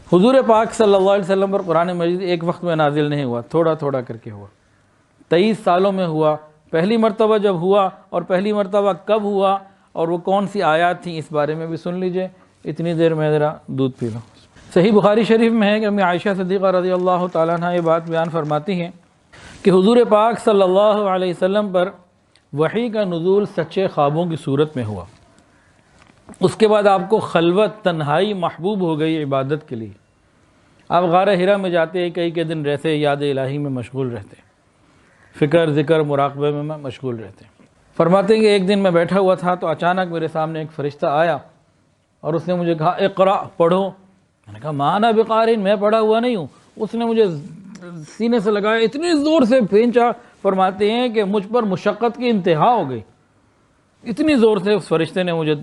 حضور پاک صلی اللہ علیہ وسلم پر قرآن مجید ایک وقت میں نازل نہیں ہوا، تھوڑا تھوڑا کر کے ہوا، 23 سالوں میں ہوا۔ پہلی مرتبہ جب ہوا اور پہلی مرتبہ کب ہوا اور وہ کون سی آیات تھیں، اس بارے میں بھی سن لیجئے۔ اتنی دیر میں ذرا دودھ پی لوں۔ صحیح بخاری شریف میں ہے کہ امی عائشہ صدیقہ رضی اللہ تعالیٰ عنہ یہ بات بیان فرماتی ہیں کہ حضور پاک صلی اللہ علیہ وسلم پر وحی کا نزول سچے خوابوں کی صورت میں ہوا۔ اس کے بعد آپ کو خلوت، تنہائی محبوب ہو گئی عبادت کے لیے۔ آپ غار حرا میں جاتے، کئی دن رہتے، یاد الہی میں مشغول رہتے، فکر، ذکر، مراقبے میں مشغول رہتے۔ فرماتے ہیں کہ ایک دن میں بیٹھا ہوا تھا تو اچانک میرے سامنے ایک فرشتہ آیا اور اس نے مجھے کہا اقرأ، پڑھو۔ میں نے کہا ما انا بقارئ، میں پڑھا ہوا نہیں ہوں۔ اس نے مجھے سینے سے لگایا، اتنی زور سے بھینچا، فرماتے ہیں کہ مجھ پر مشقت کی انتہا ہو گئی، اتنی زور سے اس فرشتے نے مجھے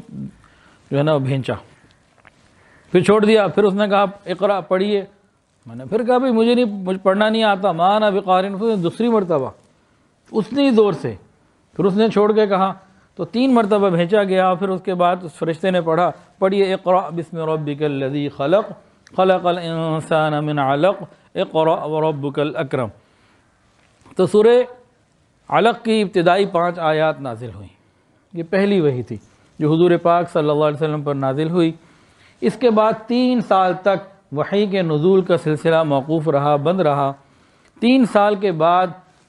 جو ہے نا بھینچا، پھر چھوڑ دیا۔ پھر اس نے کہا اقرأ، پڑھیے۔ میں نے پھر کہا بھائی مجھے پڑھنا نہیں آتا، ما انا بقارئ۔ دوسری مرتبہ اتنی زور سے، پھر اس نے چھوڑ کے کہا، تو 3 مرتبہ بھیجا گیا۔ پھر اس کے بعد اس فرشتے نے پڑھا، پڑھیے اقرأ بسم ربک الذی خلق، خلق الانسان من علق، اقرأ وربک الاکرم۔ تو سورہ علق کی ابتدائی 5 آیات نازل ہوئیں۔ یہ پہلی وحی تھی جو حضور پاک صلی اللہ علیہ وسلم پر نازل ہوئی۔ اس کے بعد 3 سال تک وحی کے نزول کا سلسلہ موقوف رہا، بند رہا۔ 3 سال کے بعد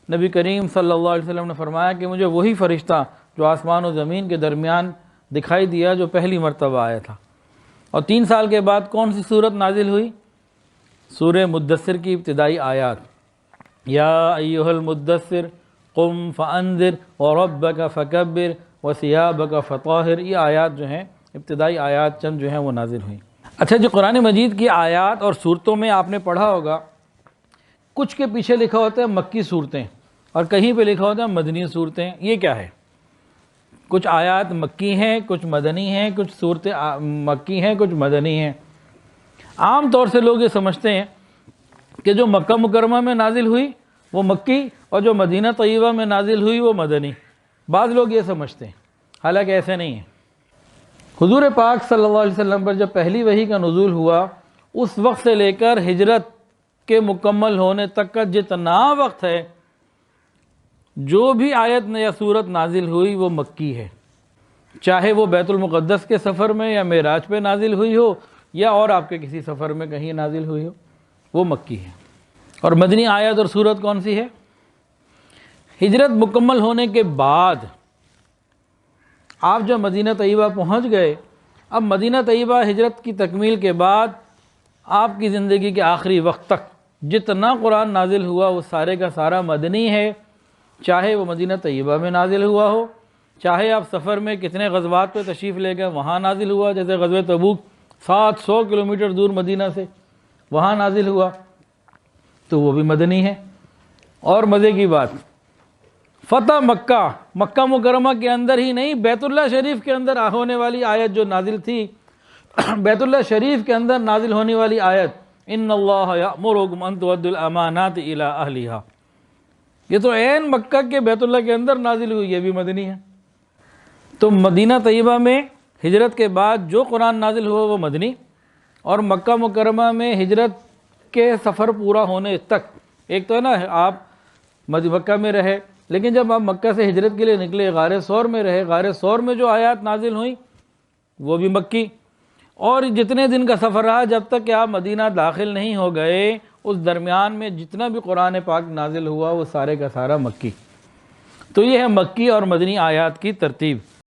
نبی کریم صلی اللہ علیہ وسلم نے فرمایا کہ مجھے وہی فرشتہ جو آسمان و زمین کے درمیان دکھائی دیا جو پہلی مرتبہ آیا تھا۔ اور 3 سال کے بعد کون سی صورت نازل ہوئی؟ سورہ مدثر کی ابتدائی آیات، یا ایھا المدثر قم فانذر وربک فکبر وثیابک فطہر۔ یہ آیات جو ہیں، ابتدائی آیات چند جو ہیں وہ نازل ہوئیں۔ اچھا جی، قرآن مجید کی آیات اور صورتوں میں آپ نے پڑھا ہوگا کچھ کے پیچھے لکھا ہوتا ہے مکی صورتیں اور کہیں پہ لکھا ہوتا ہے مدنی صورتیں۔ یہ کیا ہے؟ کچھ آیات مکی ہیں، کچھ مدنی ہیں، کچھ صورتیں مکی ہیں، کچھ مدنی ہیں۔ عام طور سے لوگ یہ سمجھتے ہیں کہ جو مکہ مکرمہ میں نازل ہوئی وہ مکی اور جو مدینہ طیبہ میں نازل ہوئی وہ مدنی۔ بعض لوگ یہ سمجھتے ہیں، حالانکہ ایسے نہیں ہے۔ حضور پاک صلی اللہ علیہ وسلم پر جب پہلی وحی کا نزول ہوا، اس وقت سے لے کر ہجرت کے مکمل ہونے تک کا جتنا وقت ہے، جو بھی آیت یا صورت نازل ہوئی وہ مکی ہے، چاہے وہ بیت المقدس کے سفر میں یا معراج پہ نازل ہوئی ہو یا اور آپ کے کسی سفر میں کہیں نازل ہوئی ہو، وہ مکی ہے۔ اور مدنی آیت اور صورت کون سی ہے؟ ہجرت مکمل ہونے کے بعد آپ جب مدینہ طیبہ پہنچ گئے، اب مدینہ طیبہ ہجرت کی تکمیل کے بعد آپ کی زندگی کے آخری وقت تک جتنا قرآن نازل ہوا وہ سارے کا سارا مدنی ہے، چاہے وہ مدینہ طیبہ میں نازل ہوا ہو، چاہے آپ سفر میں کتنے غزوات پہ تشریف لے گئے وہاں نازل ہوا، جیسے غزوہ تبوک 700 کلومیٹر دور مدینہ سے وہاں نازل ہوا تو وہ بھی مدنی ہے۔ اور مزے کی بات، فتح مکہ، مکہ مکرمہ کے اندر ہی نہیں، بیت اللہ شریف کے اندر ہونے والی آیت جو نازل تھی، بیت اللہ شریف کے اندر نازل ہونے والی آیت ان اللہ یأمرکم ان تؤدوا الامانات الی اہلھا، یہ تو عین مکہ کے بیت اللہ کے اندر نازل ہوئی، یہ بھی مدنی ہے۔ تو مدینہ طیبہ میں ہجرت کے بعد جو قرآن نازل ہوا وہ مدنی، اور مکہ مکرمہ میں ہجرت کے سفر پورا ہونے تک، ایک تو ہے نا آپ مکہ میں رہے، لیکن جب آپ مکہ سے ہجرت کے لیے نکلے غار ثور میں رہے، غار ثور میں جو آیات نازل ہوئیں وہ بھی مکی، اور جتنے دن کا سفر رہا جب تک کہ آپ مدینہ داخل نہیں ہو گئے، اس درمیان میں جتنا بھی قرآن پاک نازل ہوا وہ سارے کا سارا مکی۔ تو یہ ہے مکی اور مدنی آیات کی ترتیب۔